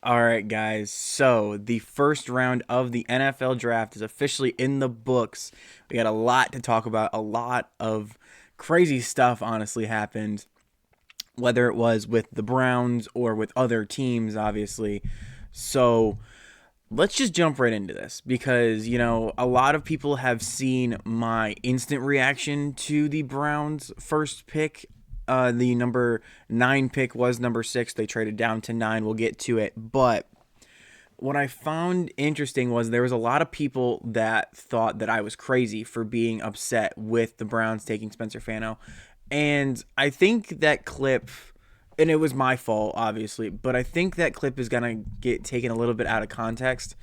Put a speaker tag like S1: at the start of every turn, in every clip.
S1: All right, guys. So the first round of the NFL draft is officially in the books. We got a lot to talk about. A lot of crazy stuff, honestly, happened, whether it was with the Browns or with other teams, obviously. So let's just jump right into this because, a lot of people have seen my instant reaction to the Browns' first pick. The number 9 pick was number 6. They traded down to 9. We'll get to it. But what I found interesting was there was a lot of people that thought that I was crazy for being upset with the Browns taking Spencer Fano. And I think that clip, and it was my fault, obviously, but I think that clip is going to get taken a little bit out of context.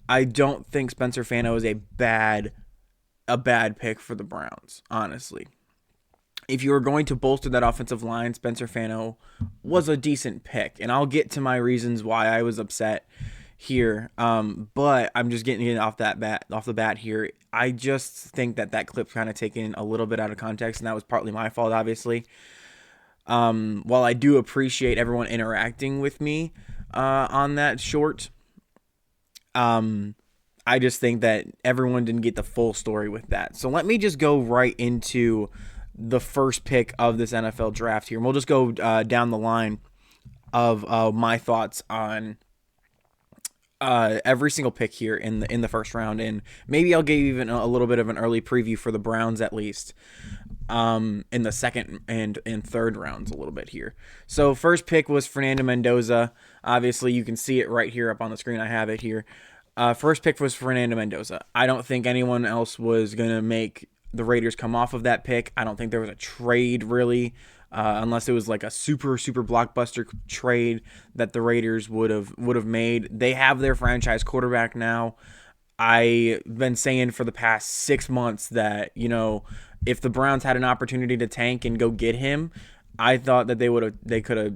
S1: I don't think Spencer Fano is a bad pick for the Browns, honestly. If you were going to bolster that offensive line, Spencer Fano was a decent pick, and I'll get to my reasons why I was upset here. But I'm just getting it off the bat here. I just think that clip kind of taken a little bit out of context, and that was partly my fault, obviously. While I do appreciate everyone interacting with me on that short, I just think that everyone didn't get the full story with that. So let me just go right into the first pick of this NFL draft here, and we'll just go down the line of my thoughts on every single pick here in the first round, and maybe I'll give even a little bit of an early preview for the Browns at least in the second and third rounds a little bit here. So first pick was Fernando Mendoza. Obviously, you can see it right here up on the screen. I have it here. First pick was Fernando Mendoza. I don't think anyone else was going to make the Raiders come off of that pick. I don't think there was a trade really, unless it was like a super blockbuster trade that the Raiders would have made. They have their franchise quarterback now. I've been saying for the past 6 months that, if the Browns had an opportunity to tank and go get him, I thought that they could have.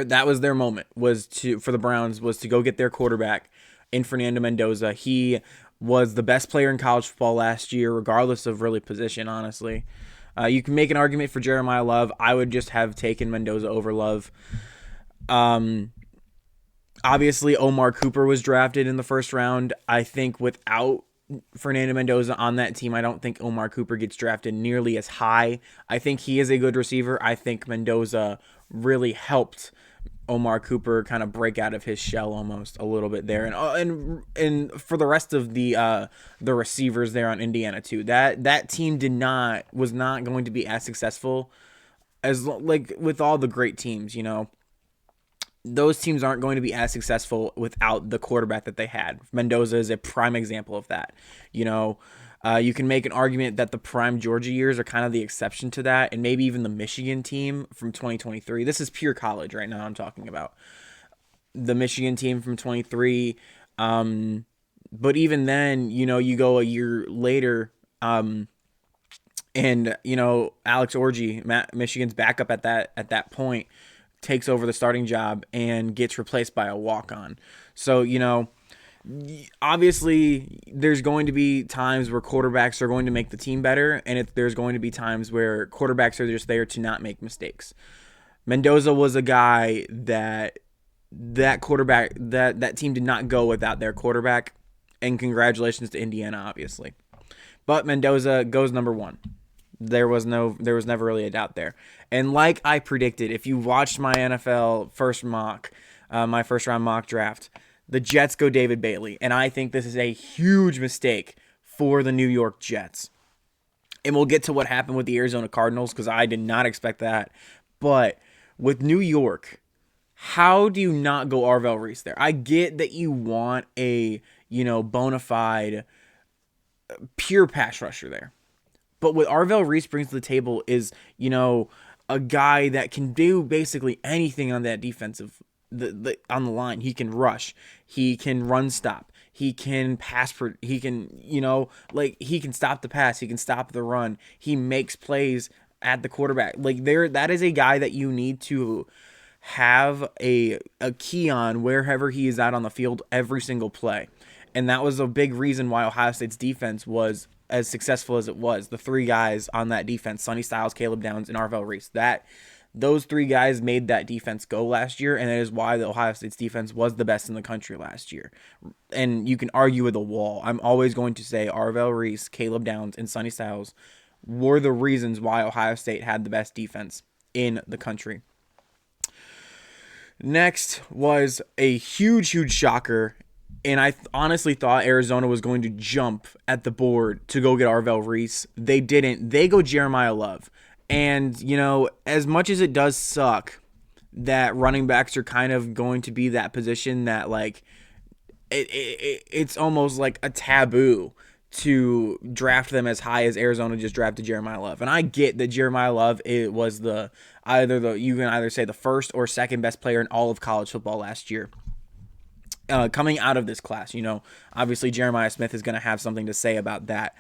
S1: That was their moment, for the Browns was to go get their quarterback in Fernando Mendoza. He was the best player in college football last year, regardless of really position, honestly. You can make an argument for Jeremiah Love. I would just have taken Mendoza over Love. Obviously, Omar Cooper was drafted in the first round. I think without Fernando Mendoza on that team, I don't think Omar Cooper gets drafted nearly as high. I think he is a good receiver. I think Mendoza really helped Omar Cooper kind of break out of his shell almost a little bit there, and for the rest of the receivers there on Indiana too. That team was not going to be as successful as like with all the great teams, Those teams aren't going to be as successful without the quarterback that they had. Mendoza is a prime example of that. You can make an argument that the prime Georgia years are kind of the exception to that, and maybe even the Michigan team from 2023. This is pure college right now I'm talking about. The Michigan team from 23. But even then, you go a year later, and Alex Orji, Michigan's backup at that point, takes over the starting job and gets replaced by a walk-on. So, obviously there's going to be times where quarterbacks are going to make the team better, and there's going to be times where quarterbacks are just there to not make mistakes. Mendoza was a guy that quarterback that team did not go without their quarterback, and congratulations to Indiana, obviously. But Mendoza goes number 1. There was never really a doubt there. And like I predicted, if you watched my NFL my first round mock draft, the Jets go David Bailey. And I think this is a huge mistake for the New York Jets. And we'll get to what happened with the Arizona Cardinals because I did not expect that. But with New York, how do you not go Arvell Reese there? I get that you want a, bona fide, pure pass rusher there. But what Arvell Reese brings to the table is, a guy that can do basically anything on that defensive on the line. He can rush, he can run stop, he can pass, he can, he can stop the pass, he can stop the run. He makes plays at the quarterback. That is a guy that you need to have a key on wherever he is out on the field every single play. And that was a big reason why Ohio State's defense was as successful as it was. The 3 guys on that defense, Sonny Styles, Caleb Downs, and Arvell Reese. Those three guys made that defense go last year, and that is why the Ohio State's defense was the best in the country last year. And you can argue with a wall. I'm always going to say Arvell Reese, Caleb Downs, and Sonny Styles were the reasons why Ohio State had the best defense in the country. Next was a huge shocker, and I honestly thought Arizona was going to jump at the board to go get Arvell Reese. They didn't. They go Jeremiah Love. And, you know, as much as it does suck that running backs are kind of going to be that position that, like, it's almost like a taboo to draft them as high as Arizona just drafted Jeremiah Love. And I get that Jeremiah Love, it was you can either say the first or second best player in all of college football last year. Coming out of this class, you know, obviously Jeremiah Smith is going to have something to say about that.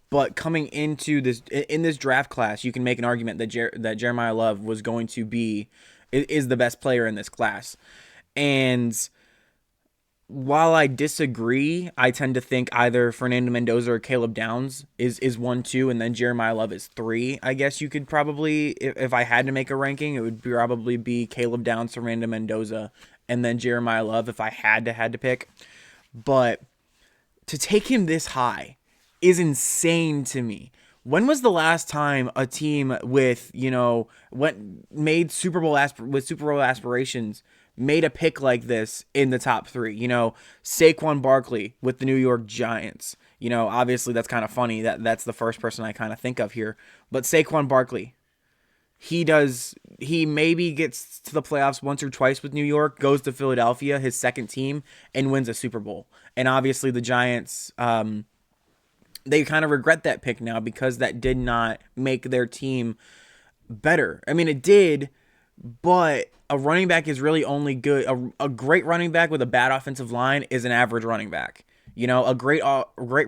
S1: But coming into this draft class, you can make an argument that Jeremiah Love is the best player in this class. And while I disagree, I tend to think either Fernando Mendoza or Caleb Downs is 1-2, and then Jeremiah Love is 3. I guess you could probably, if I had to make a ranking, it would probably be Caleb Downs, Fernando Mendoza, and then Jeremiah Love if I had to pick. But to take him this high is insane to me. When was the last time a team with, made Super Bowl aspirations made a pick like this in the top 3? You know, Saquon Barkley with the New York Giants. You know, obviously that's kind of funny that's the first person I kind of think of here. But Saquon Barkley, he maybe gets to the playoffs once or twice with New York, goes to Philadelphia, his second team, and wins a Super Bowl. And obviously the Giants, they kind of regret that pick now because that did not make their team better. I mean, it did, but a running back is really only good. A great running back with a bad offensive line is an average running back. You know, a great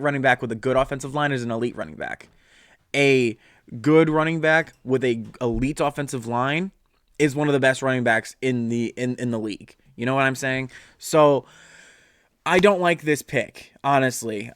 S1: running back with a good offensive line is an elite running back. A good running back with a elite offensive line is one of the best running backs in the league. You know what I'm saying? So I don't like this pick, honestly.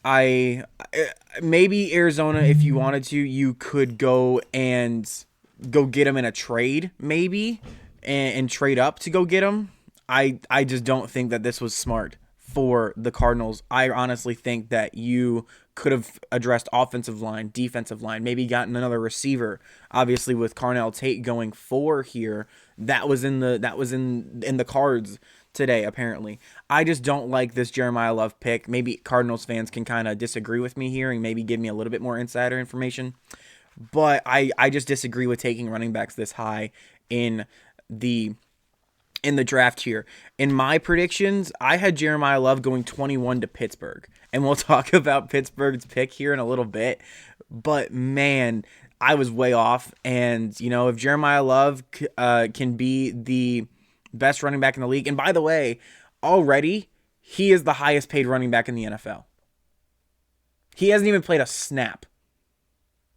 S1: Maybe Arizona, if you wanted to, you could go get him in a trade, maybe, and trade up to go get him. I just don't think that this was smart for the Cardinals. I honestly think that you could have addressed offensive line, defensive line, maybe gotten another receiver. Obviously, with Carnell Tate going 4 here, that was in the cards today, apparently. I just don't like this Jeremiah Love pick. Maybe Cardinals fans can kind of disagree with me here and maybe give me a little bit more insider information. But I just disagree with taking running backs this high in the draft here. In my predictions, I had Jeremiah Love going 21 to Pittsburgh. And we'll talk about Pittsburgh's pick here in a little bit. But man, I was way off. And, you know, if Jeremiah Love can be the best running back in the league, and by the way, already he is the highest paid running back in the NFL. He hasn't even played a snap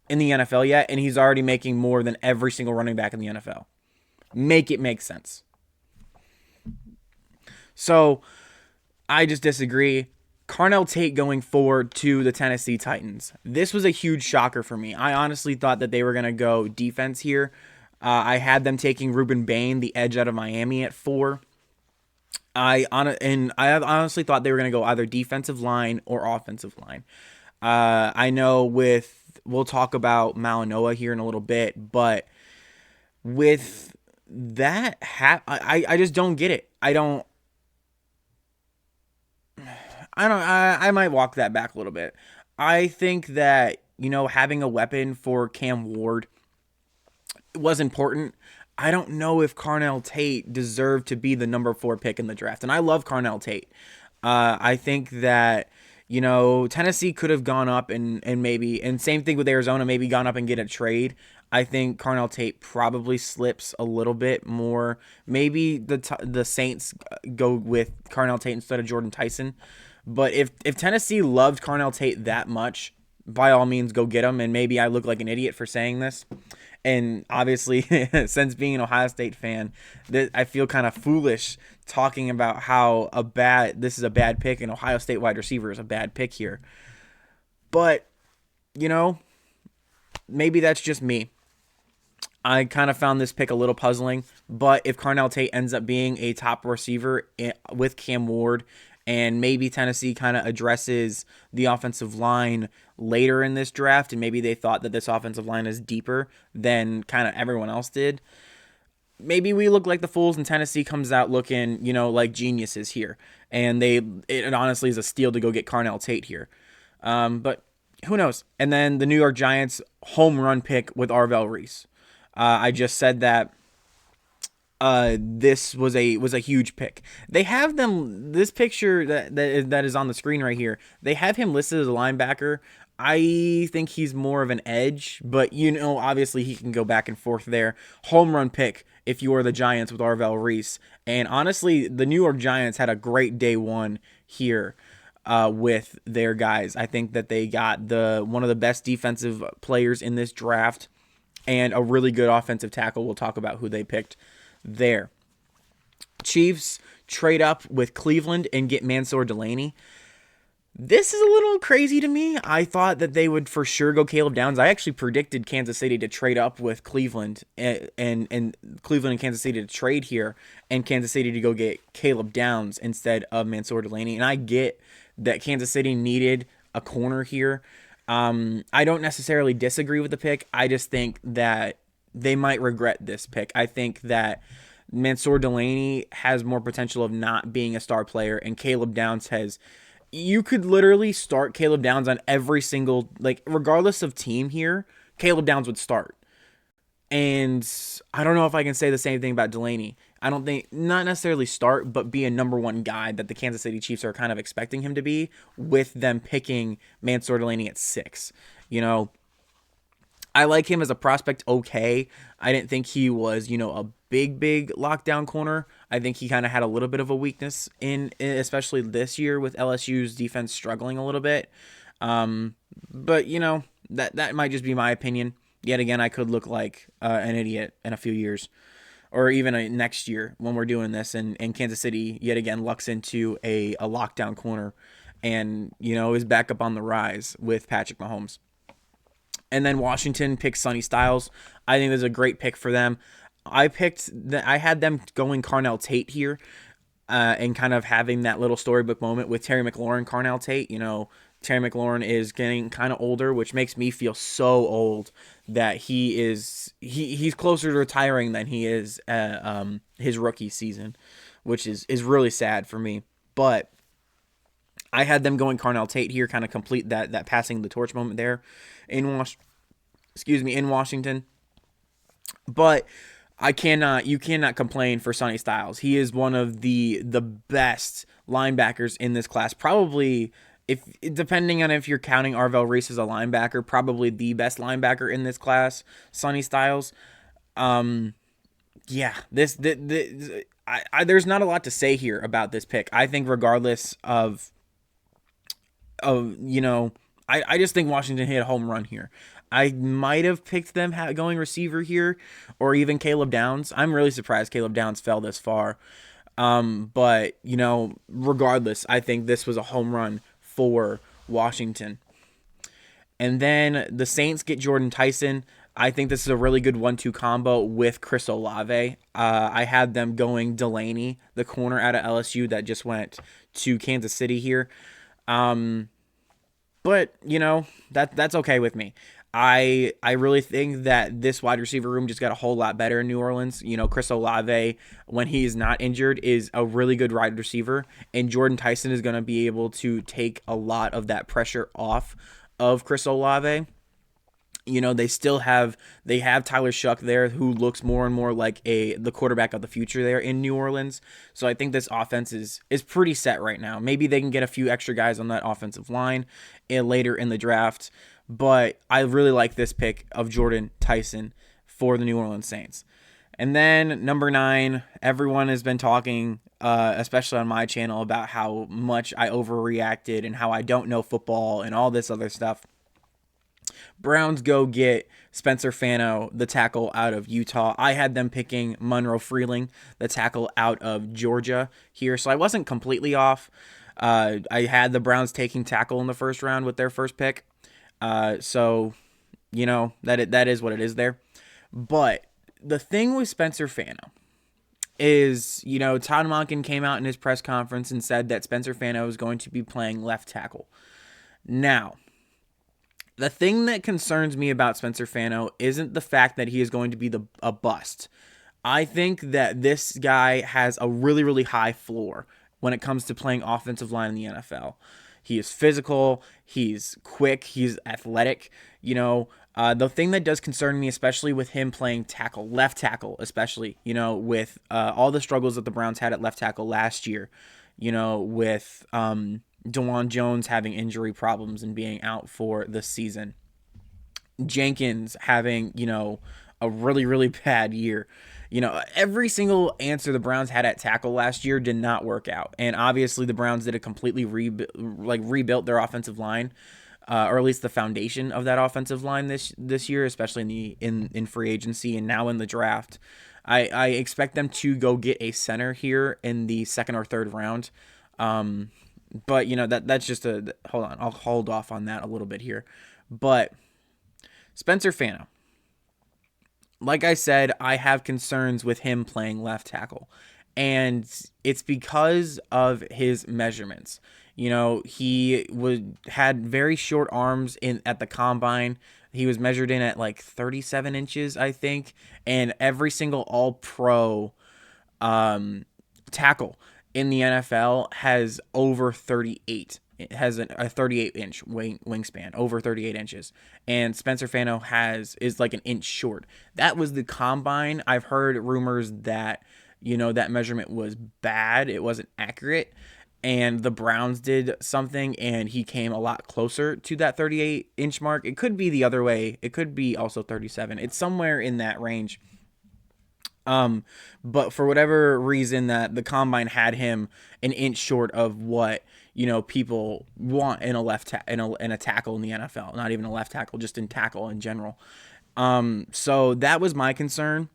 S1: in the NFL yet, and he's already making more than every single running back in the NFL. Make it make sense. So I just disagree. Carnell Tate going forward to the Tennessee Titans. This was a huge shocker for me. I honestly thought that they were going to go defense here. I had them taking Ruben Bain, the edge out of Miami, at 4. I honestly thought they were going to go either defensive line or offensive line. I know we'll talk about Malinois here in a little bit, but with that, I just don't get it. I might walk that back a little bit. I think that, you know, having a weapon for Cam Ward was important. I don't know if Carnell Tate deserved to be the number 4 pick in the draft. And I love Carnell Tate. I think that, you know, Tennessee could have gone up and same thing with Arizona, maybe gone up and get a trade. I think Carnell Tate probably slips a little bit more. Maybe the Saints go with Carnell Tate instead of Jordan Tyson. But if Tennessee loved Carnell Tate that much, by all means, go get him. And maybe I look like an idiot for saying this. And obviously, since being an Ohio State fan, I feel kind of foolish talking about how this is a bad pick and Ohio State wide receiver is a bad pick here. But, you know, maybe that's just me. I kind of found this pick a little puzzling, but if Carnell Tate ends up being a top receiver with Cam Ward, and maybe Tennessee kind of addresses the offensive line later in this draft, and maybe they thought that this offensive line is deeper than kind of everyone else did, maybe we look like the fools and Tennessee comes out looking, like geniuses here. And it honestly is a steal to go get Carnell Tate here. But who knows? And then the New York Giants home run pick with Arvell Reese. I just said that this was a huge pick. They have this picture that is on the screen right here. They have him listed as a linebacker. I think he's more of an edge, but obviously he can go back and forth there. Home run pick if you are the Giants with Arvell Reese. And honestly, the New York Giants had a great day one here with their guys. I think that they got one of the best defensive players in this draft and a really good offensive tackle. We'll talk about who they picked there. Chiefs trade up with Cleveland and get Mansour Delaney. This is a little crazy to me. I thought that they would for sure go Caleb Downs. I actually predicted Kansas City to trade up with Cleveland and Cleveland and Kansas City to trade here, and Kansas City to go get Caleb Downs instead of Mansour Delaney. And I get that Kansas City needed a corner here. I don't necessarily disagree with the pick. I just think that they might regret this pick. I think that Mansour Delaney has more potential of not being a star player, and Caleb Downs has. You could literally start Caleb Downs on every single, regardless of team here, Caleb Downs would start. And I don't know if I can say the same thing about Delaney. I don't think, not necessarily start, but be a number one guy that the Kansas City Chiefs are kind of expecting him to be, with them picking Mansour Delaney at 6. I like him as a prospect okay. I didn't think he was, a big lockdown corner. I think he kind of had a little bit of a weakness especially this year with LSU's defense struggling a little bit. But, that might just be my opinion. Yet again, I could look like an idiot in a few years, or even next year when we're doing this, and Kansas City yet again lucks into a lockdown corner and, is back up on the rise with Patrick Mahomes. And then Washington picks Sonny Styles. I think this is a great pick for them. I had them going Carnell Tate here, and kind of having that little storybook moment with Terry McLaurin, Carnell Tate. Terry McLaurin is getting kind of older, which makes me feel so old that he's closer to retiring than he is his rookie season, which is really sad for me. But I had them going Carnell Tate here, kind of complete that passing the torch moment there in Washington. But you cannot complain for Sonny Styles. He is one of the best linebackers in this class. Probably, depending on if you're counting Arvell Reese as a linebacker, probably the best linebacker in this class, Sonny Styles. There's not a lot to say here about this pick. I think regardless of I just think Washington hit a home run here. I might have picked them going receiver here, or even Caleb Downs. I'm really surprised Caleb Downs fell this far. But, regardless, I think this was a home run for Washington. And then the Saints get Jordan Tyson. I think this is a really good 1-2 combo with Chris Olave. I had them going Delaney, the corner out of LSU that just went to Kansas City here. But, that's okay with me. I really think that this wide receiver room just got a whole lot better in New Orleans. Chris Olave, when he's not injured, is a really good wide receiver, and Jordan Tyson is going to be able to take a lot of that pressure off of Chris Olave. They have Tyler Shuck there, who looks more and more like the quarterback of the future there in New Orleans. So I think this offense is pretty set right now. Maybe they can get a few extra guys on that offensive line later in the draft. But I really like this pick of Jordan Tyson for the New Orleans Saints. And then number 9, everyone has been talking, especially on my channel, about how much I overreacted and how I don't know football and all this other stuff. Browns go get Spencer Fano, the tackle out of Utah. I had them picking Monroe Freeling, the tackle out of Georgia here. So I wasn't completely off. I had the Browns taking tackle in the first round with their first pick. So, that is what it is there. But the thing with Spencer Fano is, Todd Monken came out in his press conference and said that Spencer Fano is going to be playing left tackle. Now, the thing that concerns me about Spencer Fano isn't the fact that he is going to be a bust. I think that this guy has a really, really high floor when it comes to playing offensive line in the NFL. He is physical, he's quick, he's athletic. The thing that does concern me, especially with him playing tackle, left tackle, especially, with all the struggles that the Browns had at left tackle last year, with DeJuan Jones having injury problems and being out for the season. Jenkins having, a really, really bad year. Every single answer the Browns had at tackle last year did not work out. And obviously the Browns did a completely rebuilt their offensive line, or at least the foundation of that offensive line this year, especially in free agency and now in the draft. I expect them to go get a center here in the second or third round. But that's just hold on. I'll hold off on that a little bit here. But Spencer Fano, like I said, I have concerns with him playing left tackle, and it's because of his measurements. He had very short arms at the combine. He was measured in at like 37 inches, I think, and every single All-Pro tackle in the NFL has over 38. It has a 38-inch wingspan, over 38 inches. And Spencer Fano is like an inch short. That was the combine. I've heard rumors that, that measurement was bad. It wasn't accurate. And the Browns did something, and he came a lot closer to that 38-inch mark. It could be the other way. It could be also 37. It's somewhere in that range. But for whatever reason, that the combine had him an inch short of what people want in a tackle in the NFL. Not even a left tackle, just in tackle in general. So that was my concern.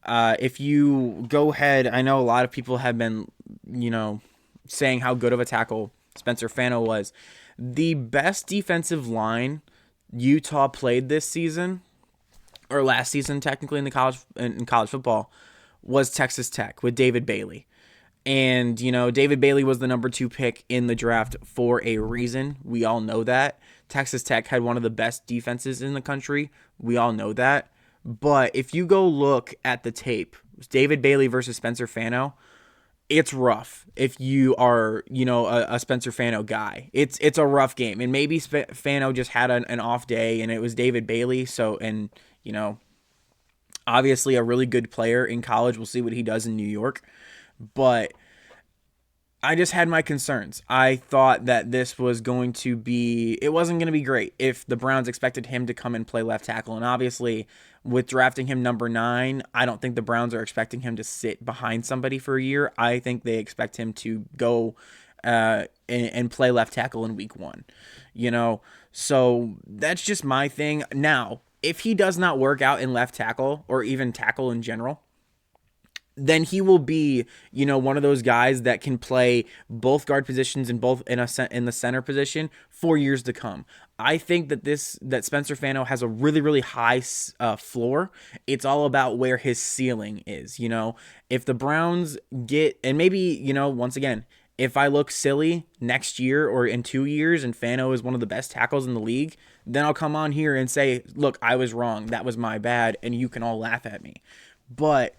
S1: If you go ahead, I know a lot of people have been saying how good of a tackle Spencer Fano was. The best defensive line Utah played this season, or last season technically in college football, was Texas Tech with David Bailey. And, David Bailey was the number 2 pick in the draft for a reason. We all know that. Texas Tech had one of the best defenses in the country. We all know that. But if you go look at the tape, David Bailey versus Spencer Fano, it's rough if you are, a Spencer Fano guy. It's a rough game. And maybe Fano just had an off day and it was David Bailey. So, and, obviously a really good player in college. We'll see what he does in New York. But I just had my concerns. I thought that this was going to be, it wasn't going to be great if the Browns expected him to come and play left tackle. And obviously, with drafting him number 9, I don't think the Browns are expecting him to sit behind somebody for a year. I think they expect him to go and play left tackle in week 1. So that's just my thing. Now, if he does not work out in left tackle or even tackle in general, then he will be, one of those guys that can play both guard positions in the center position for years to come. I think that Spencer Fano has a really, really high floor. It's all about where his ceiling is. If the Browns get, and maybe, once again, if I look silly next year or in 2 years and Fano is one of the best tackles in the league, then I'll come on here and say, look, I was wrong. That was my bad. And you can all laugh at me. But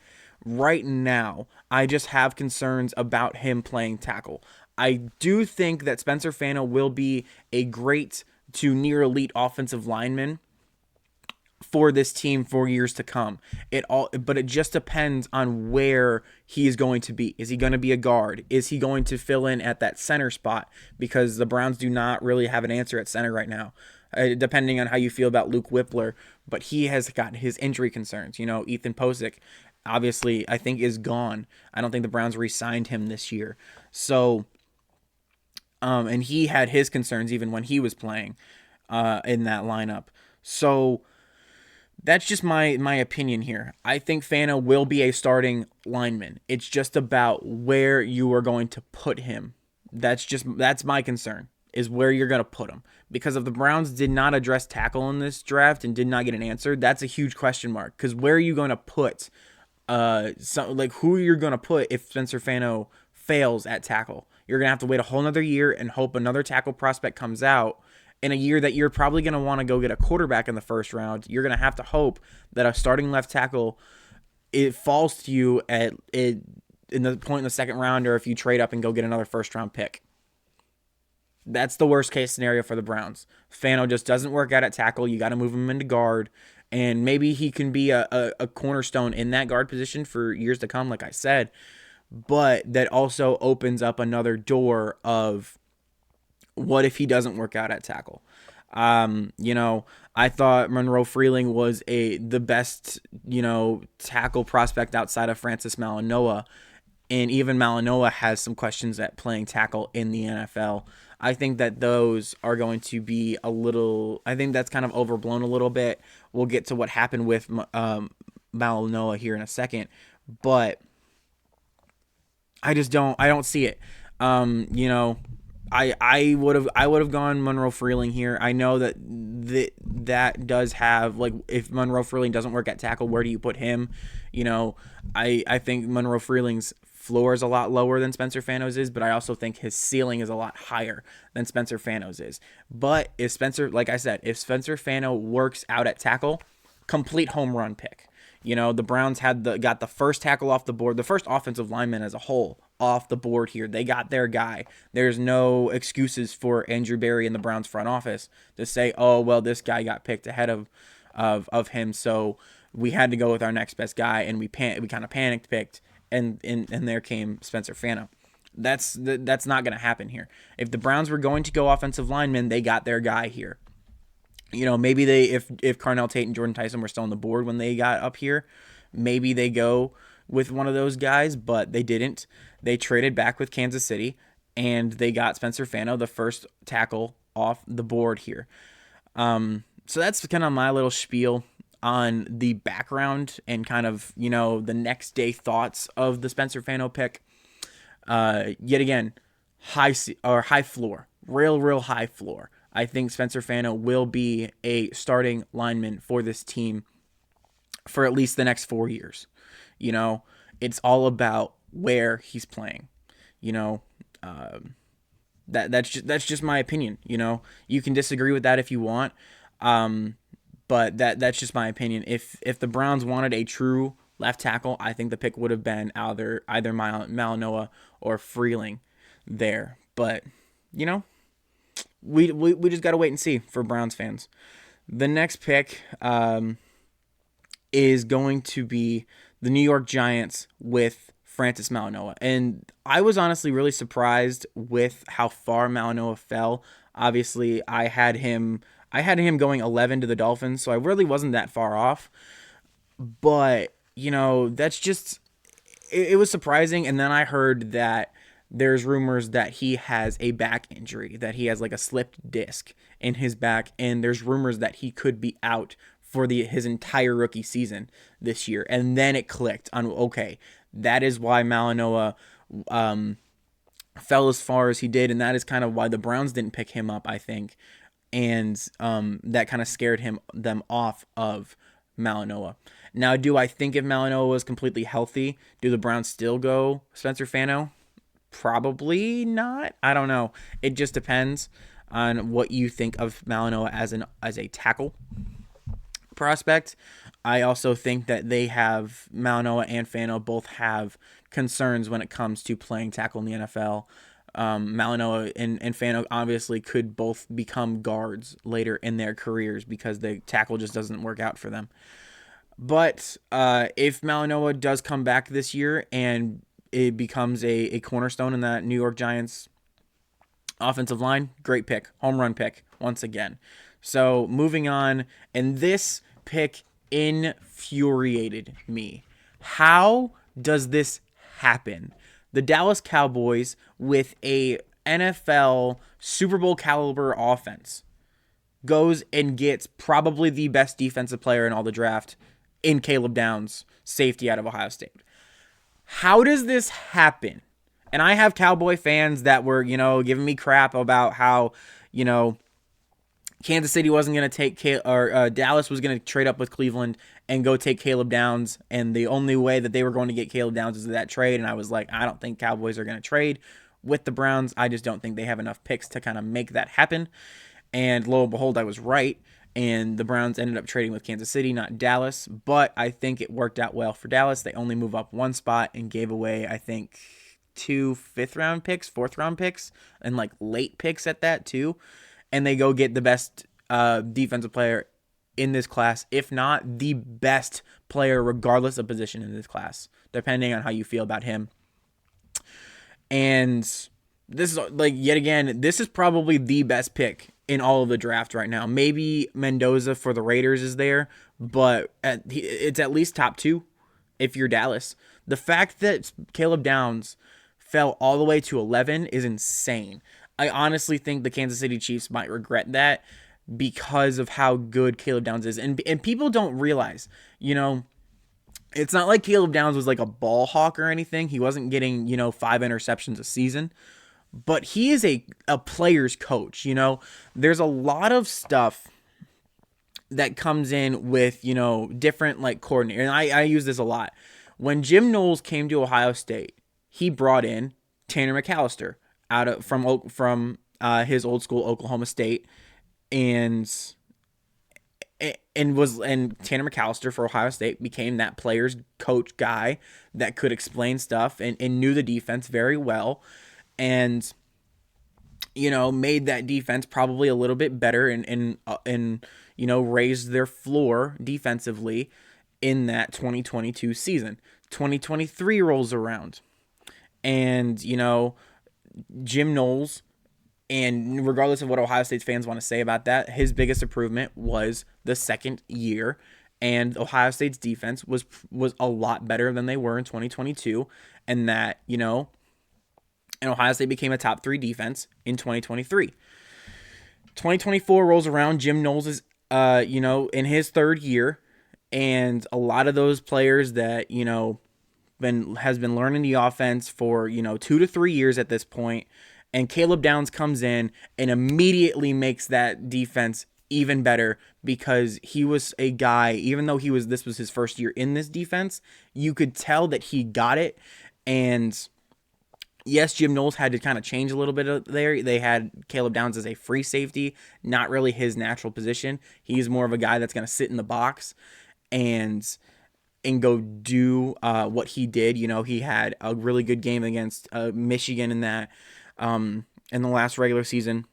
S1: right now, I just have concerns about him playing tackle. I do think that Spencer Fano will be a great to near elite offensive lineman for this team for years to come. But it just depends on where he is going to be. Is he going to be a guard? Is he going to fill in at that center spot? Because the Browns do not really have an answer at center right now. Depending on how you feel about Luke Whippler, but he has got his injury concerns. Ethan Posick, obviously, I think is gone. I don't think the Browns re-signed him this year. So, and he had his concerns even when he was playing in that lineup. So that's just my opinion here. I think Fano will be a starting lineman. It's just about where you are going to put him. That's my concern. is where you're going to put him. Because if the Browns did not address tackle in this draft and did not get an answer, that's a huge question mark. Because where are you going to put who you're going to put if Spencer Fano fails at tackle? You're going to have to wait a whole nother year and hope another tackle prospect comes out in a year that you're probably going to want to go get a quarterback in the first round. You're going to have to hope that a starting left tackle, it falls to you in the point in the second round, or if you trade up and go get another first round pick. That's the worst case scenario for the Browns. Fano just doesn't work out at tackle. You got to move him into guard, and maybe he can be a cornerstone in that guard position for years to come, like I said. But that also opens up another door of what if he doesn't work out at tackle. I thought Monroe Freeling was the best, tackle prospect outside of Francis Malinois. And even Malinois has some questions at playing tackle in the NFL. I think that those are going to be I think that's kind of overblown a little bit. We'll get to what happened with Malinois here in a second. But I don't see it. I would have gone Monroe Freeling here. I know that does have, like, if Monroe Freeling doesn't work at tackle, where do you put him? I think Monroe Freeling's floor is a lot lower than Spencer Fano's is, but I also think his ceiling is a lot higher than Spencer Fano's is. But if Spencer Fano works out at tackle, complete home run pick. The Browns got the first tackle off the board, the first offensive lineman as a whole off the board here. They got their guy. There's no excuses for Andrew Berry in the Browns front office to say, oh, well, this guy got picked ahead of him, so we had to go with our next best guy, and we kind of panicked picked, and there came Spencer Fano. That's not going to happen here. If the Browns were going to go offensive linemen, they got their guy here. Maybe if Carnell Tate and Jordan Tyson were still on the board when they got up here, maybe they go with one of those guys, but they didn't. They traded back with Kansas City, and they got Spencer Fano, the first tackle off the board here. So that's kind of my little spiel on the background and kind of, the next day thoughts of the Spencer Fano pick. Yet again, high floor, real high floor. I think Spencer Fano will be a starting lineman for this team for at least the next 4 years. It's all about where he's playing. That's just my opinion. You can disagree with that if you want, but that's just my opinion. If the Browns wanted a true left tackle, I think the pick would have been either Malinois or Freeling there. But we just gotta wait and see for Browns fans. The next pick is going to be the New York Giants with Francis Malinois. And I was honestly really surprised with how far Malinois fell. Obviously, I had him going 11 to the Dolphins, so I really wasn't that far off. But, that's just, it was surprising. And then I heard that there's rumors that he has a back injury, that he has like a slipped disc in his back, and there's rumors that he could be out for his entire rookie season this year. And then it clicked on, okay, that is why Malinois fell as far as he did, and that is kind of why the Browns didn't pick him up, I think. And that kind of scared them off of Malinois. Now, do I think if Malinois was completely healthy, do the Browns still go Spencer Fano? Probably not. I don't know. It just depends on what you think of Malinois as a tackle prospect. I also think that Malinois and Fano both have concerns when it comes to playing tackle in the NFL. Malinois and Fano obviously could both become guards later in their careers because the tackle just doesn't work out for them. But if Malinois does come back this year and it becomes a cornerstone in that New York Giants offensive line, great pick, home run pick once again. So moving on, and this pick infuriated me. How does this happen? The Dallas Cowboys with a NFL Super Bowl caliber offense goes and gets probably the best defensive player in all the draft in Caleb Downs, safety out of Ohio State. How does this happen? And I have Cowboy fans that were, giving me crap about how, you know, Kansas City wasn't going to take Dallas was going to trade up with Cleveland and go take Caleb Downs, and the only way that they were going to get Caleb Downs is that trade. And I was like, I don't think Cowboys are going to trade with the Browns. I just don't think they have enough picks to kind of make that happen. And lo and behold, I was right. And the Browns ended up trading with Kansas City, not Dallas. But I think it worked out well for Dallas. They only move up one spot and gave away, I think, 2 5th-round picks, 4th-round picks, and like late picks at that too. And they go get the best defensive player in this class, if not the best player, regardless of position in this class, depending on how you feel about him. And this is like, yet again, this is probably the best pick in all of the draft right now. Maybe Mendoza for the Raiders is there, but it's at least top 2 if you're Dallas. The fact that Caleb Downs fell all the way to 11 is insane. I honestly think the Kansas City Chiefs might regret that because of how good Caleb Downs is. And people don't realize, it's not like Caleb Downs was like a ball hawk or anything. He wasn't getting, 5 interceptions a season. But he is a player's coach, There's a lot of stuff that comes in with, different like coordinator. And I use this a lot. When Jim Knowles came to Ohio State, he brought in Tanner McCalister from his old school Oklahoma State, and Tanner McCalister for Ohio State became that player's coach guy that could explain stuff and knew the defense very well, and made that defense probably a little bit better and raised their floor defensively in that 2022 season. 2023 rolls around, and Jim Knowles, and regardless of what Ohio State fans want to say about that, his biggest improvement was the second year, and Ohio State's defense was a lot better than they were in 2022, and that, and Ohio State became a top 3 defense in 2023. 2024 rolls around, Jim Knowles is, in his 3rd year, and a lot of those players that, has been learning the offense for 2 to 3 years at this point, and Caleb Downs comes in and immediately makes that defense even better, because he was a guy, even though this was his first year in this defense, you could tell that he got it. And yes, Jim Knowles had to kind of change a little bit there. They had Caleb Downs as a free safety, not really his natural position. He's more of a guy that's going to sit in the box and go do what he did. He had a really good game against Michigan in that in the last regular season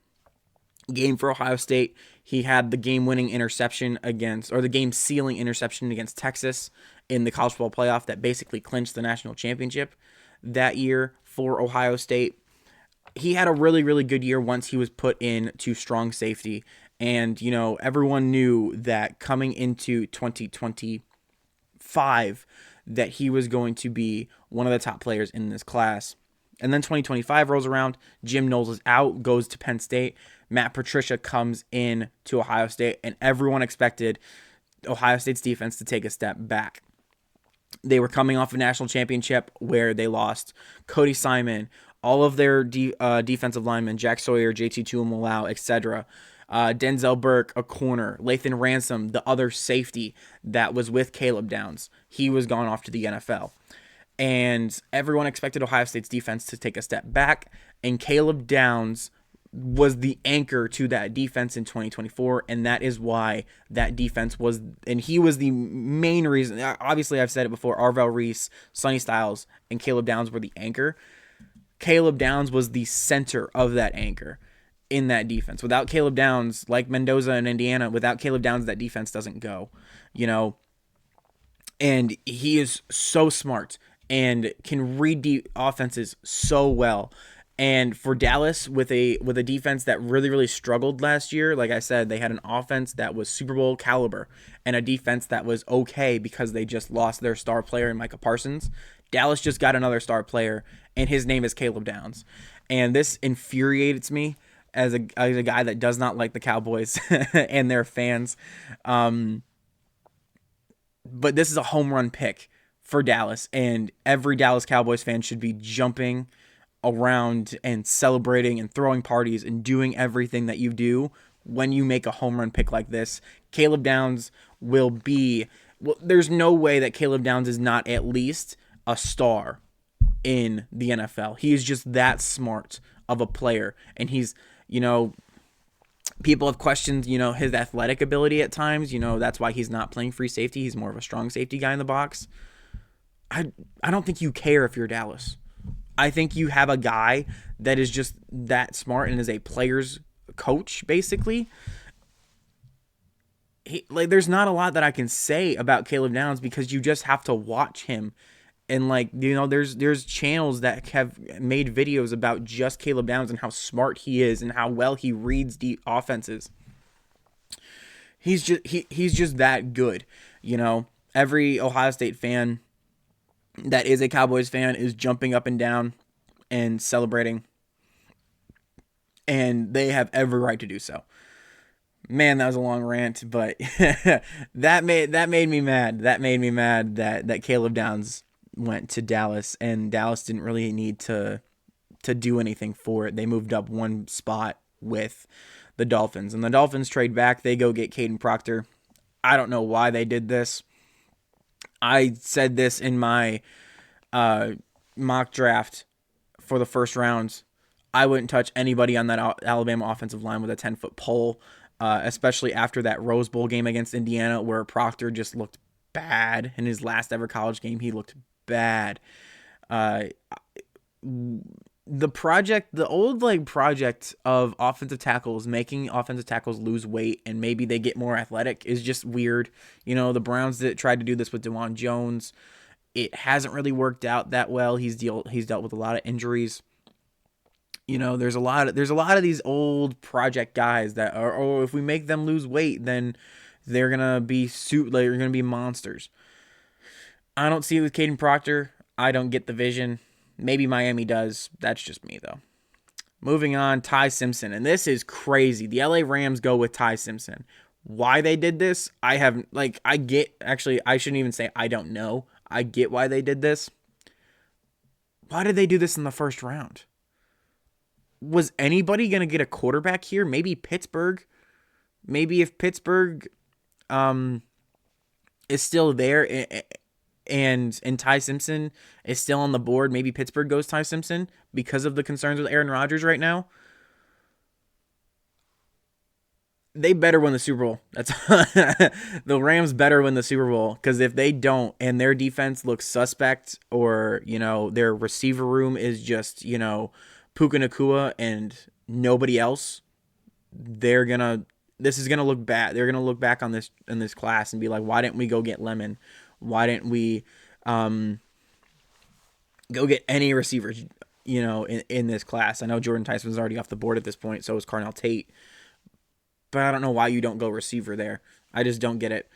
S1: game for Ohio State. He had the game-winning interception the game-sealing interception against Texas in the college football playoff that basically clinched the national championship that year for Ohio State. He had a really, really good year once he was put into strong safety. And, everyone knew that coming into 2025 that he was going to be one of the top players in this class. And then 2025 rolls around. Jim Knowles is out, goes to Penn State. Matt Patricia comes in to Ohio State, and everyone expected Ohio State's defense to take a step back. They were coming off a national championship where they lost Cody Simon, all of their defensive linemen, Jack Sawyer, JT Tuimoloau, etc. Denzel Burke, a corner. Lathan Ransom, the other safety that was with Caleb Downs. He was gone off to the NFL. And everyone expected Ohio State's defense to take a step back, and Caleb Downs was the anchor to that defense in 2024, and that is why that defense was, and he was the main reason. Obviously, I've said it before, Arvell Reese, Sonny Styles, and Caleb Downs were the anchor. Caleb Downs was the center of that anchor in that defense. Without Caleb Downs, like Mendoza in Indiana, without Caleb Downs, that defense doesn't go, and he is so smart and can read the offenses so well. And for Dallas, with a defense that really, really struggled last year, like I said, they had an offense that was Super Bowl caliber and a defense that was okay because they just lost their star player in Micah Parsons. Dallas just got another star player, and his name is Caleb Downs. And this infuriates me as a guy that does not like the Cowboys and their fans. But this is a home run pick for Dallas, and every Dallas Cowboys fan should be jumping around and celebrating and throwing parties and doing everything that you do when you make a home run pick like this. Caleb Downs will be, well, there's no way that Caleb Downs is not at least a star in the NFL. He is just that smart of a player. And he's, people have questioned, his athletic ability at times. That's why he's not playing free safety. He's more of a strong safety guy in the box. I don't think you care if you're Dallas. I think you have a guy that is just that smart and is a player's coach, basically. There's not a lot that I can say about Caleb Downs because you just have to watch him. And there's channels that have made videos about just Caleb Downs and how smart he is and how well he reads the offenses. He's just that good. Every Ohio State fan that is a Cowboys fan is jumping up and down and celebrating, and they have every right to do so. Man, that was a long rant, but that made me mad. That made me mad that Caleb Downs went to Dallas, and Dallas didn't really need to do anything for it. They moved up one spot with the Dolphins, and the Dolphins trade back. They go get Caden Proctor. I don't know why they did this. I said this in my mock draft for the first round. I wouldn't touch anybody on that Alabama offensive line with a 10-foot pole, especially after that Rose Bowl game against Indiana where Proctor just looked bad. In his last ever college game, he looked bad. The old project of offensive tackles, making offensive tackles lose weight and maybe they get more athletic is just weird. The Browns that tried to do this with DeJuan Jones. It hasn't really worked out that well. He's dealt with a lot of injuries. There's a lot of these old project guys that are, if we make them lose weight, then they're gonna be they're gonna be monsters. I don't see it with Caden Proctor. I don't get the vision. Maybe Miami does. That's just me, though. Moving on, Ty Simpson. And this is crazy. The LA Rams go with Ty Simpson. Why they did this, I shouldn't even say I don't know. I get why they did this. Why did they do this in the first round? Was anybody going to get a quarterback here? Maybe Pittsburgh. Maybe if Pittsburgh is still there and Ty Simpson is still on the board, maybe Pittsburgh goes Ty Simpson because of the concerns with Aaron Rodgers right now. They better win the Super Bowl. That's the Rams better win the Super Bowl, because if they don't and their defense looks suspect, or their receiver room is just Puka Nacua and nobody else, this is gonna look bad. They're gonna look back on this in this class and be like, why didn't we go get Lemon? Why didn't we go get any receivers, in this class? I know Jordan Tyson's already off the board at this point, so is Carnell Tate. But I don't know why you don't go receiver there. I just don't get it.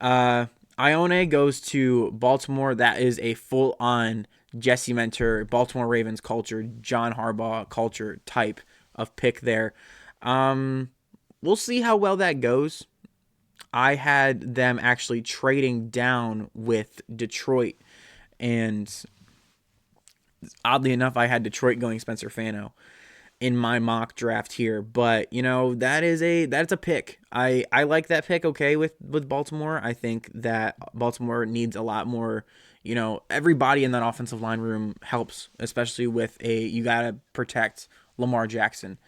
S1: Ione goes to Baltimore. That is a full-on Jesse Mentor, Baltimore Ravens culture, John Harbaugh culture type of pick there. We'll see how well that goes. I had them actually trading down with Detroit, and oddly enough, I had Detroit going Spencer Fano in my mock draft here. But that's a pick. I like that pick. Okay, with Baltimore. I think that Baltimore needs a lot more. Everybody in that offensive line room helps, especially with you gotta protect Lamar Jackson,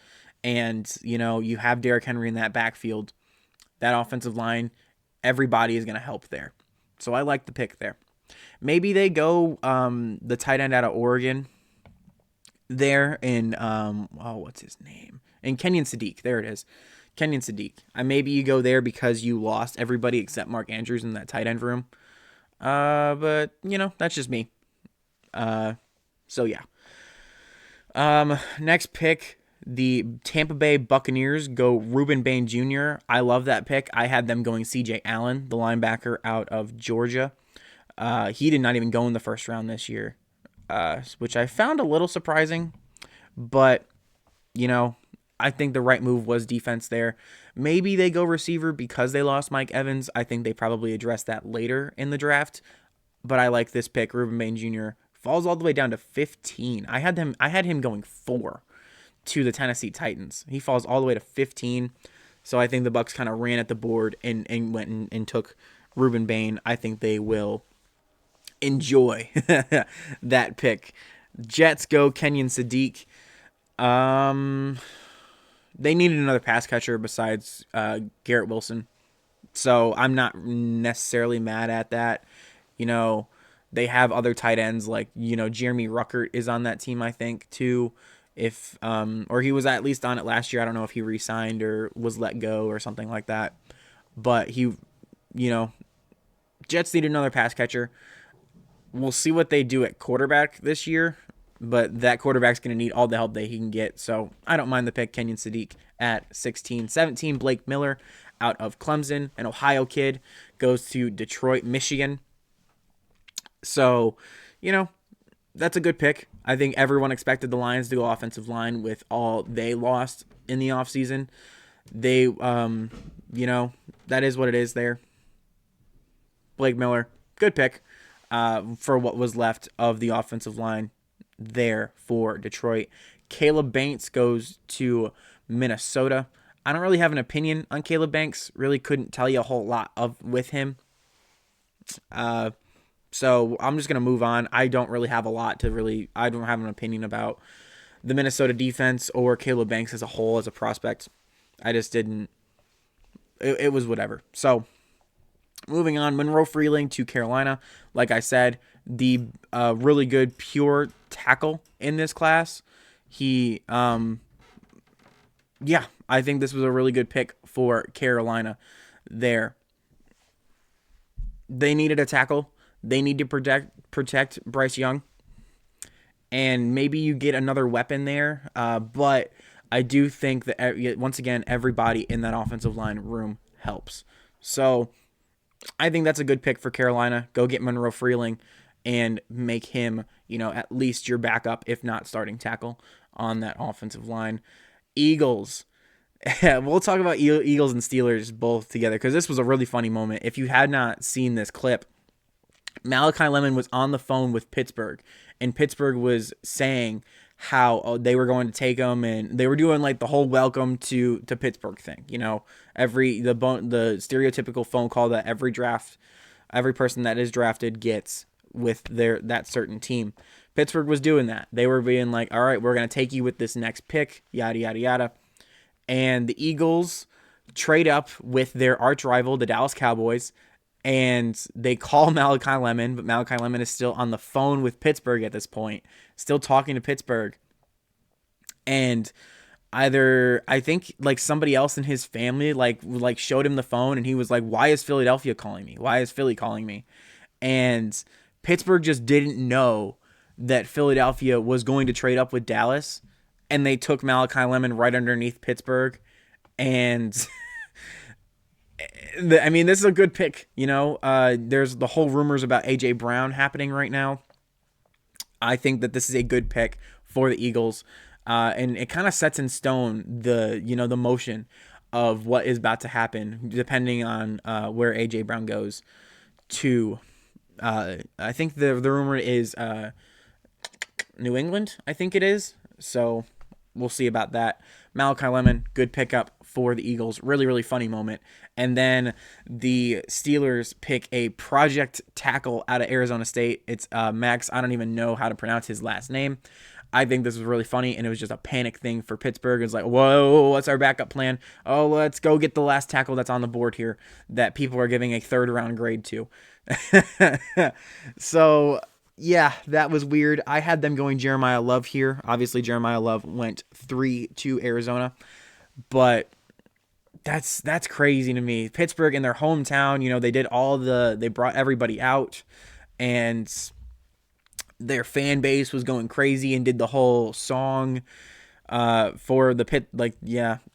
S1: and you have Derrick Henry in that backfield. That offensive line, everybody is gonna help there. So I like the pick there. Maybe they go the tight end out of Oregon there in what's his name? And Kenyon Sadiq. There it is. Kenyon Sadiq. Maybe you go there because you lost everybody except Mark Andrews in that tight end room. But that's just me. So yeah. Next pick, the Tampa Bay Buccaneers go Ruben Bain Jr. I love that pick. I had them going CJ Allen, the linebacker out of Georgia. He did not even go in the first round this year, which I found a little surprising. But, I think the right move was defense there. Maybe they go receiver because they lost Mike Evans. I think they probably address that later in the draft. But I like this pick, Ruben Bain Jr., falls all the way down to 15. I had him going 4 to the Tennessee Titans. He falls all the way to 15. So I think the Bucs kind of ran at the board and went and took Ruben Bain. I think they will enjoy that pick. Jets go Kenyon Sadiq. They needed another pass catcher besides Garrett Wilson. So I'm not necessarily mad at that. You know, they have other tight ends like, Jeremy Ruckert is on that team, I think, too. If or he was at least on it last year. I don't know if he re-signed or was let go or something like that. But Jets need another pass catcher. We'll see what they do at quarterback this year, but that quarterback's going to need all the help that he can get. So I don't mind the pick. Kenyon Sadiq at 16. 17, Blake Miller out of Clemson, an Ohio kid, goes to Detroit, Michigan. So, that's a good pick. I think everyone expected the Lions to go offensive line with all they lost in the offseason. They, that is what it is there. Blake Miller, good pick for what was left of the offensive line there for Detroit. Caleb Banks goes to Minnesota. I don't really have an opinion on Caleb Banks. Really couldn't tell you a whole lot with him. So I'm just going to move on. I don't really have a lot I don't have an opinion about the Minnesota defense or Caleb Banks as a whole as a prospect. I just didn't. It was whatever. So moving on, Monroe Freeling to Carolina. Like I said, the really good pure tackle in this class. I think this was a really good pick for Carolina there. They needed a tackle. They need to protect Bryce Young. And maybe you get another weapon there. But I do think that, once again, everybody in that offensive line room helps. So I think that's a good pick for Carolina. Go get Monroe Freeling and make him, at least your backup, if not starting tackle on that offensive line. Eagles. We'll talk about Eagles and Steelers both together because this was a really funny moment. If you had not seen this clip, Malachi Lemon was on the phone with Pittsburgh, and Pittsburgh was saying how they were going to take him, and they were doing like the whole welcome to Pittsburgh thing. The stereotypical phone call that every person that is drafted gets with that certain team. Pittsburgh was doing that. They were being like, all right, we're going to take you with this next pick, yada, yada, yada. And the Eagles trade up with their arch rival, the Dallas Cowboys, and they call Malachi Lemon, but Malachi Lemon is still on the phone with Pittsburgh at this point, still talking to Pittsburgh. And I think like somebody else in his family like showed him the phone, and he was like, why is Philadelphia calling me? Why is Philly calling me? And Pittsburgh just didn't know that Philadelphia was going to trade up with Dallas, and they took Malachi Lemon right underneath Pittsburgh. And this is a good pick. There's the whole rumors about A.J. Brown happening right now. I think that this is a good pick for the Eagles. And it kind of sets in stone the motion of what is about to happen, depending on where A.J. Brown goes to. I think the rumor is New England, I think it is. So we'll see about that. Malachi Lemon, good pickup for the Eagles. Really, really funny moment. And then the Steelers pick a project tackle out of Arizona State. It's Max. I don't even know how to pronounce his last name. I think this was really funny, and it was just a panic thing for Pittsburgh. It's like, whoa, what's our backup plan? Oh, let's go get the last tackle that's on the board here that people are giving a third-round grade to. So, yeah, that was weird. I had them going Jeremiah Love here. Obviously, Jeremiah Love went 3 to Arizona, but that's crazy to me. Pittsburgh in their hometown, they brought everybody out, and their fan base was going crazy and did the whole song for the pit,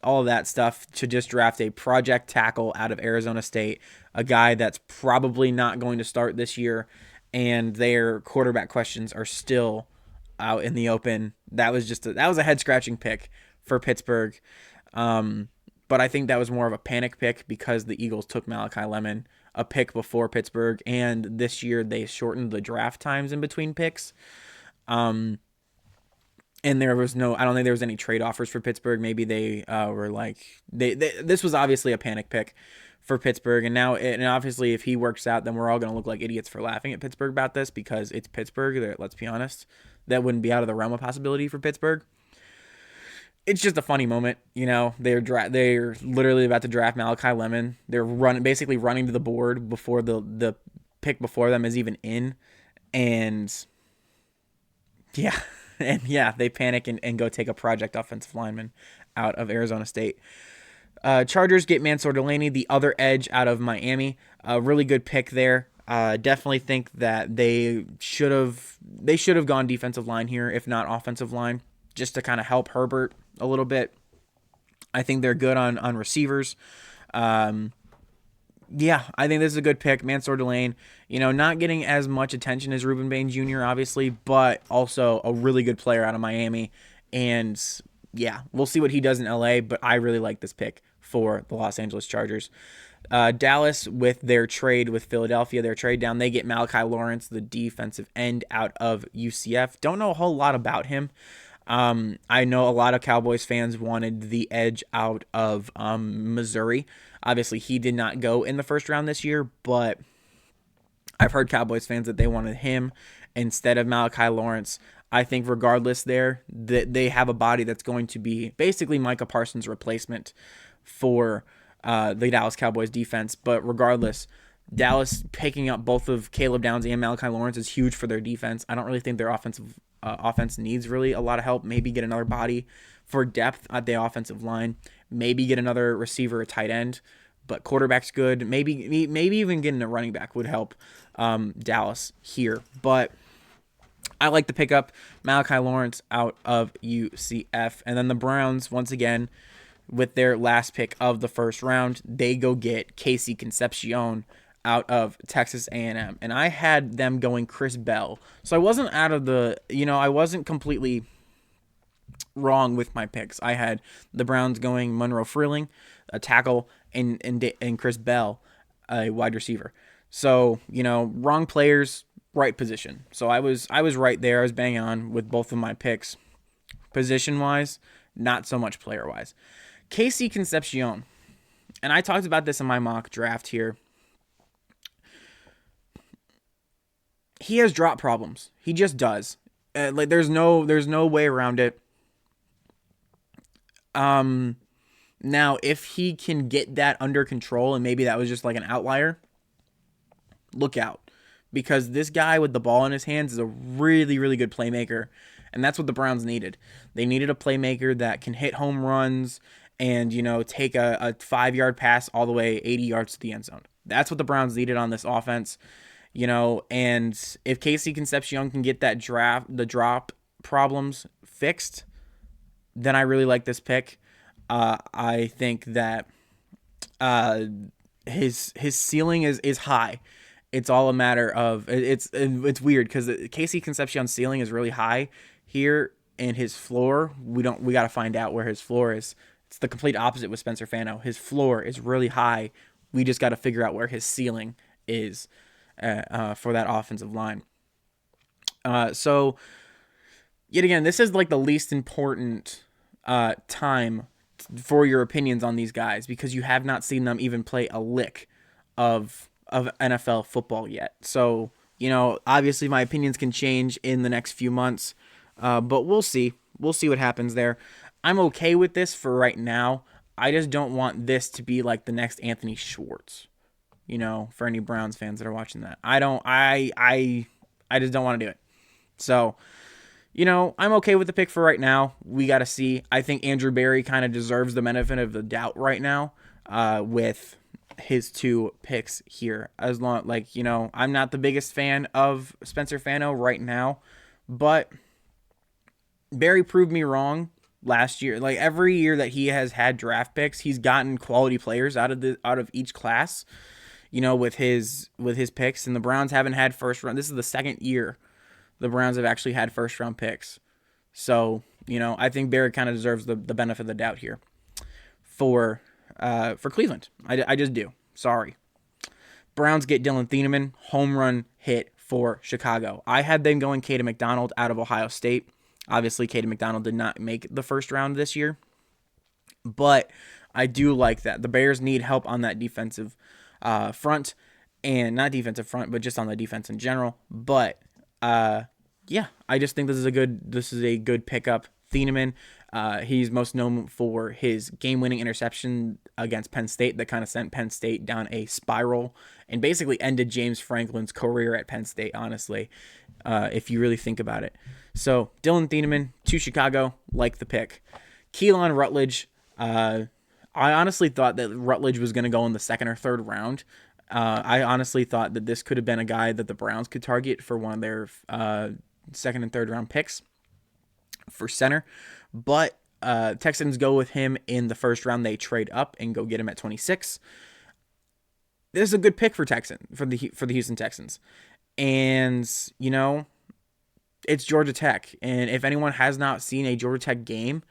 S1: all of that stuff to just draft a project tackle out of Arizona State, a guy that's probably not going to start this year, and their quarterback questions are still out in the open. That was a head scratching pick for Pittsburgh. but I think that was more of a panic pick because the Eagles took Malachi Lemon a pick before Pittsburgh, and this year they shortened the draft times in between picks. And there was I don't think there was any trade offers for Pittsburgh. Maybe they were like, this was obviously a panic pick for Pittsburgh. And now, and obviously, if he works out, then we're all going to look like idiots for laughing at Pittsburgh about this because it's Pittsburgh. Let's be honest. That wouldn't be out of the realm of possibility for Pittsburgh. It's just a funny moment, They're literally about to draft Malachi Lemon. They're basically running to the board before the pick before them is even in, and yeah, they panic and go take a project offensive lineman out of Arizona State. Chargers get Mansour Delaney, the other edge out of Miami. A really good pick there. Definitely think that they should have gone defensive line here, if not offensive line, just to kind of help Herbert a little bit. I think they're good on receivers. Yeah, I think this is a good pick. Mansour Delaney, not getting as much attention as Ruben Bain Jr., obviously, but also a really good player out of Miami. And yeah, we'll see what he does in LA, but I really like this pick for the Los Angeles Chargers. Dallas, with their trade with Philadelphia, their trade down, they get Malachi Lawrence, the defensive end out of UCF. Don't know a whole lot about him. I know a lot of Cowboys fans wanted the edge out of Missouri. Obviously, he did not go in the first round this year, but I've heard Cowboys fans that they wanted him instead of Malachi Lawrence. I think regardless that they have a body that's going to be basically Micah Parsons' replacement for the Dallas Cowboys defense. But regardless, Dallas picking up both of Caleb Downs and Malachi Lawrence is huge for their defense. I don't really think their offense needs really a lot of help. Maybe get another body for depth at the offensive line. Maybe get another receiver, a tight end. But quarterback's good. Maybe even getting a running back would help Dallas here. But I like to pick up Malachi Lawrence out of UCF. And then the Browns, once again, with their last pick of the first round, they go get Casey Concepcion out of Texas A&M. And I had them going Chris Bell. So I wasn't I wasn't completely wrong with my picks. I had the Browns going Monroe Freeling, a tackle, and Chris Bell, a wide receiver. So, wrong players, right position. So I was right there. I was bang on with both of my picks. Position-wise, not so much player-wise. Casey Concepcion, and I talked about this in my mock draft here. He has drop problems. He just does. There's no way around it. Now, if he can get that under control, and maybe that was just like an outlier, look out. Because this guy with the ball in his hands is a really, really good playmaker. And that's what the Browns needed. They needed a playmaker that can hit home runs and, take a 5-yard pass all the way 80 yards to the end zone. That's what the Browns needed on this offense. And if Casey Concepcion can get the drop problems fixed, then I really like this pick. I think that his ceiling is high. It's all a matter of it's weird because Casey Concepcion's ceiling is really high here, and his floor we got to find out where his floor is. It's the complete opposite with Spencer Fano. His floor is really high. We just got to figure out where his ceiling is for that offensive line. So yet again, this is like the least important time for your opinions on these guys because you have not seen them even play a lick of NFL football yet. So, obviously my opinions can change in the next few months, but we'll see. We'll see what happens there. I'm okay with this for right now. I just don't want this to be like the next Anthony Schwartz, for any Browns fans that are watching that. I just don't want to do it. So, I'm okay with the pick for right now. We got to see. I think Andrew Berry kind of deserves the benefit of the doubt right now with his 2 picks here. As long, I'm not the biggest fan of Spencer Fano right now, but Berry proved me wrong last year. Like every year that he has had draft picks, he's gotten quality players out of each class, with his picks. And the Browns haven't had first round. This is the second year the Browns have actually had first round picks. So, I think Berry kind of deserves the benefit of the doubt here for for Cleveland. I just do. Sorry. Browns get Dylan Thieneman, home run hit for Chicago. I had them going Caden McDonald out of Ohio State. Obviously, Caden McDonald did not make the first round this year, but I do like that. The Bears need help on that defensive front, and not defensive front, but just on the defense in general. But yeah, I just think this is a good pickup. Thieneman, he's most known for his game-winning interception against Penn State that kind of sent Penn State down a spiral and basically ended James Franklin's career at Penn State, honestly, if you really think about it. So Dylan Thieneman to Chicago, like the pick. Keelan Rutledge, I honestly thought that Rutledge was going to go in the second or third round. I honestly thought that this could have been a guy that the Browns could target for one of their second and third round picks for center. But Texans go with him in the first round. They trade up and go get him at 26. This is a good pick for the Houston Texans. And, you know, it's Georgia Tech. And if anyone has not seen a Georgia Tech game,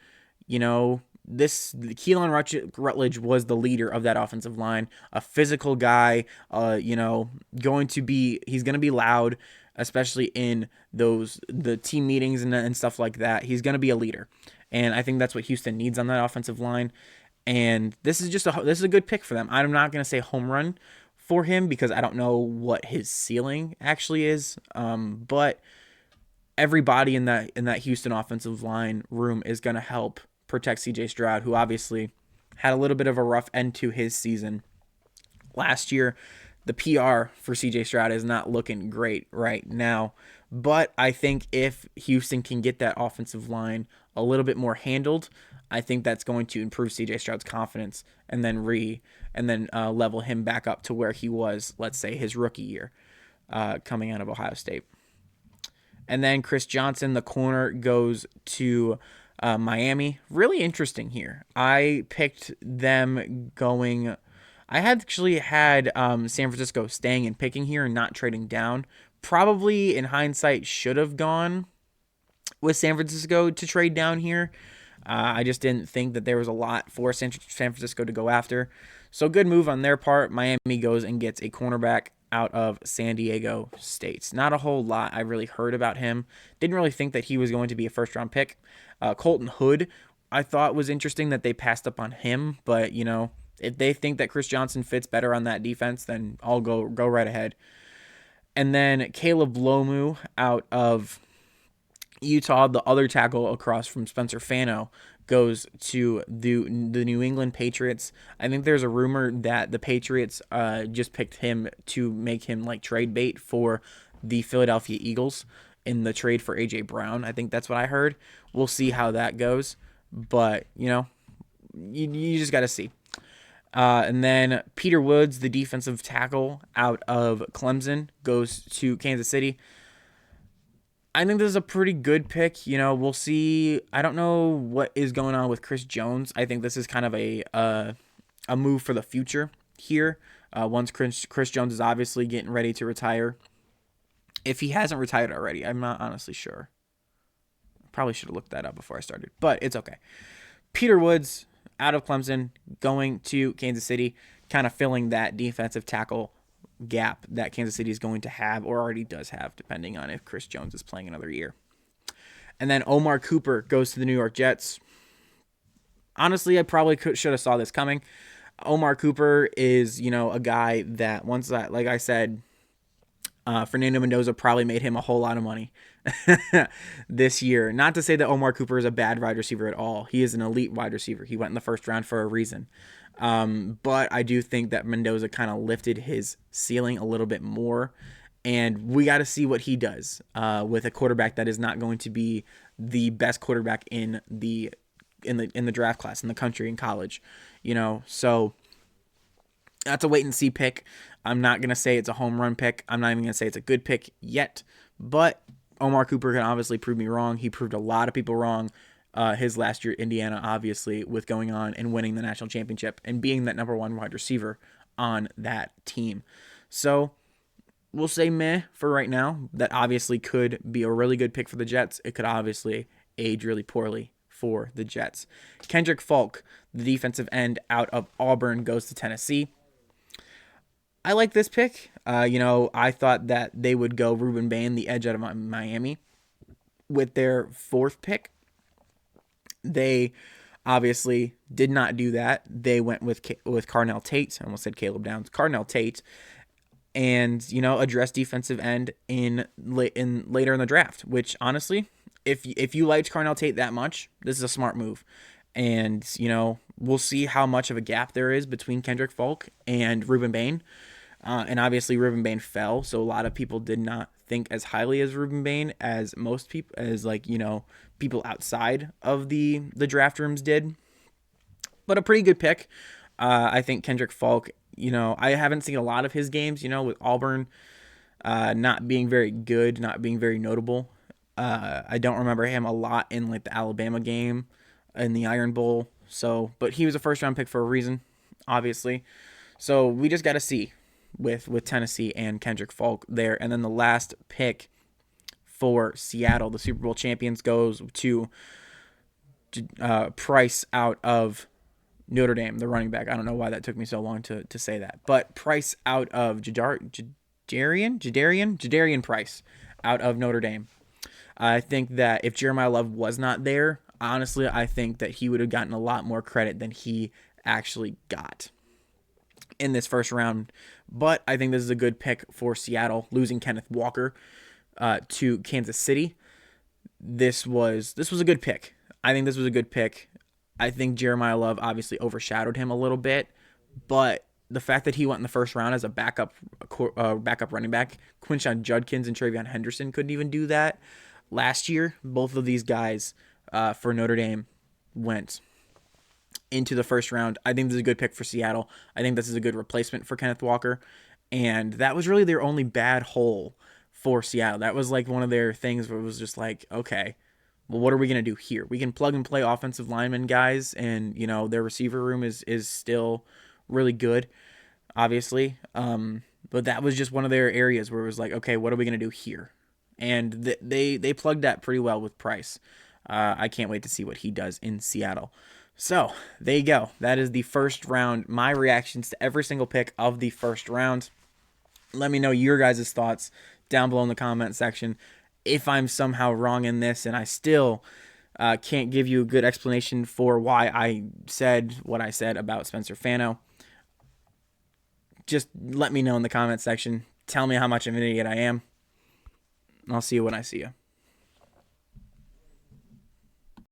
S1: you know, Keelan Rutledge was the leader of that offensive line, a physical guy, you know, he's going to be loud, especially in the team meetings and stuff like that. He's going to be a leader. And I think that's what Houston needs on that offensive line. And this is a good pick for them. I'm not going to say home run for him because I don't know what his ceiling actually is. But everybody in that Houston offensive line room is going to help protect CJ Stroud, who obviously had a little bit of a rough end to his season last year. The PR for CJ Stroud is not looking great right now, but I think if Houston can get that offensive line a little bit more handled, I think that's going to improve CJ Stroud's confidence and then level him back up to where he was, let's say, his rookie year coming out of Ohio State. And then Chris Johnson, the corner, goes to Miami. Really interesting here. I picked them going. I actually had San Francisco staying and picking here and not trading down. Probably in hindsight should have gone with San Francisco to trade down here. I just didn't think that there was a lot for San Francisco to go after. So good move on their part. Miami goes and gets a cornerback out of San Diego State. Not a whole lot I really heard about him. Didn't really think that he was going to be a first-round pick. Colton Hood, I thought was interesting that they passed up on him, but, you know, if they think that Chris Johnson fits better on that defense, then I'll go right ahead. And then Caleb Lomu out of Utah, the other tackle across from Spencer Fano, goes to the New England Patriots. I think there's a rumor that the Patriots just picked him to make him like trade bait for the Philadelphia Eagles in the trade for A.J. Brown. I think that's what I heard. We'll see how that goes. But, you know, you just got to see. And then Peter Woods, the defensive tackle out of Clemson, goes to Kansas City. I think this is a pretty good pick. You know, we'll see. I don't know what is going on with Chris Jones. I think this is kind of a move for the future here. Once Chris Jones is obviously getting ready to retire. If he hasn't retired already, I'm not honestly sure. Probably should have looked that up before I started, but it's okay. Peter Woods out of Clemson going to Kansas City, kind of filling that defensive tackle gap that Kansas City is going to have or already does have, depending on if Chris Jones is playing another year. And then Omar Cooper goes to the New York Jets. Honestly, I probably should have saw this coming. Omar Cooper is, you know, a guy that once that, like I said, Fernando Mendoza probably made him a whole lot of money this year. Not to say that Omar Cooper is a bad wide receiver at all. He is an elite wide receiver. He went in the first round for a reason. But I do think that Mendoza kind of lifted his ceiling a little bit more. And we got to see what he does with a quarterback that is not going to be the best quarterback in the draft class in the country in college. You know, so that's a wait and see pick. I'm not going to say it's a home run pick. I'm not even going to say it's a good pick yet. But Omar Cooper can obviously prove me wrong. He proved a lot of people wrong his last year at Indiana, obviously, with going on and winning the national championship and being that number one wide receiver on that team. So we'll say meh for right now. That obviously could be a really good pick for the Jets. It could obviously age really poorly for the Jets. Kendrick Falk, the defensive end out of Auburn, goes to Tennessee. I like this pick. I thought that they would go Ruben Bain, the edge out of Miami, with their 4th pick. They obviously did not do that. They went with Carnell Tate. I almost said Caleb Downs. Carnell Tate, and address defensive end in later in the draft. Which honestly, if you liked Carnell Tate that much, this is a smart move. And we'll see how much of a gap there is between Kendrick Falk and Ruben Bain. And obviously Ruben Bain fell, so a lot of people did not think as highly as Ruben Bain as most people, as people outside of the draft rooms did. But a pretty good pick. I think Kendrick Falk, I haven't seen a lot of his games, with Auburn not being very good, not being very notable. I don't remember him a lot in the Alabama game in the Iron Bowl. But he was a first round pick for a reason, obviously. So we just got to see with Tennessee and Kendrick Falk there. And then the last pick for Seattle, the Super Bowl champions, goes to Price out of Notre Dame, the running back. I don't know why that took me so long to say that. But Price out of Jadarian Price out of Notre Dame. I think that if Jeremiah Love was not there, honestly, I think that he would have gotten a lot more credit than he actually got in this first round. But I think this is a good pick for Seattle, losing Kenneth Walker to Kansas City. This was a good pick. I think this was a good pick. I think Jeremiah Love obviously overshadowed him a little bit, but the fact that he went in the first round as a backup running back, Quinshon Judkins and TreVeyon Henderson couldn't even do that last year. Both of these guys for Notre Dame went into the first round. I think this is a good pick for Seattle. I think this is a good replacement for Kenneth Walker. And that was really their only bad hole for Seattle. That was one of their things where it was just okay, well, what are we going to do here? We can plug and play offensive linemen guys, and, their receiver room is still really good, obviously. But that was just one of their areas where it was okay, what are we going to do here? And they plugged that pretty well with Price. I can't wait to see what he does in Seattle. So there you go. That is the first round. My reactions to every single pick of the first round. Let me know your guys' thoughts down below in the comment section. If I'm somehow wrong in this and I still can't give you a good explanation for why I said what I said about Spencer Fano, just let me know in the comment section. Tell me how much of an idiot I am. I'll see you when I see you.